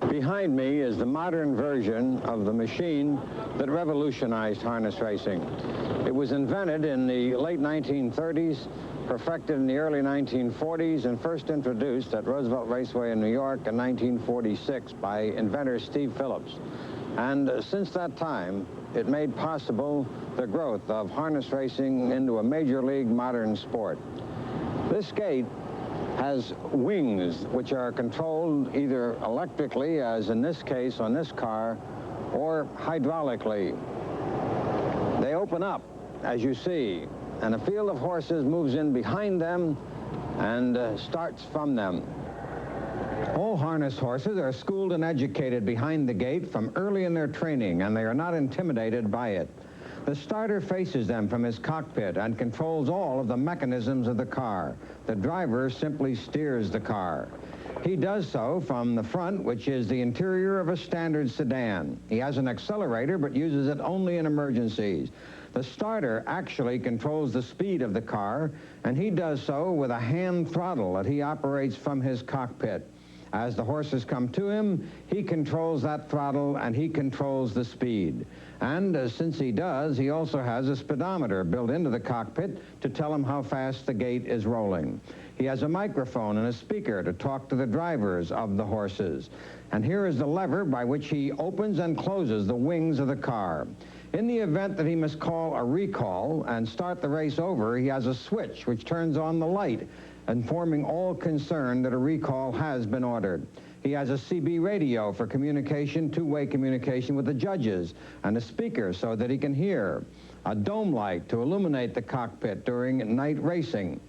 Behind me is the modern version of the machine that revolutionized harness racing. It was invented in the late 1930s, perfected in the early 1940s, and first introduced at Roosevelt Raceway in New York in 1946 by inventor Steve Phillips. And since that time, it made possible the growth of harness racing into a major league modern sport. This gate has wings which are controlled either electrically, as in this case on this car, or hydraulically. They open up, as you see, and a field of horses moves in behind them and starts from them. All harness horses are schooled and educated behind the gate from early in their training, and they are not intimidated by it. The starter faces them from his cockpit and controls all of the mechanisms of the car. The driver simply steers the car. He does so from the front, which is the interior of a standard sedan. He has an accelerator, but uses it only in emergencies. The starter actually controls the speed of the car, and he does so with a hand throttle that he operates from his cockpit. As the horses come to him, he controls that throttle and he controls the speed. And since he does, he also has a speedometer built into the cockpit to tell him how fast the gate is rolling. He has a microphone and a speaker to talk to the drivers of the horses. And here is the lever by which he opens and closes the wings of the car. In the event that he must call a recall and start the race over, he has a switch which turns on the light, informing all concerned that a recall has been ordered. He has a CB radio for communication, two-way communication with the judges, and a speaker so that he can hear, a dome light to illuminate the cockpit during night racing.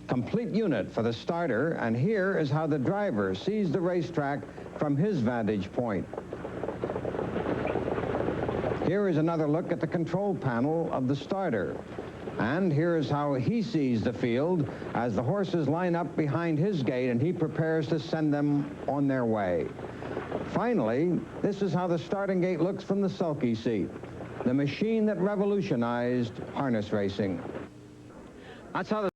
Complete unit for the starter, and here is how the driver sees the racetrack from his vantage point. Here is another look at the control panel of the starter. And here is how he sees the field as the horses line up behind his gate and he prepares to send them on their way. Finally, this is how the starting gate looks from the sulky seat, the machine that revolutionized harness racing. That's how the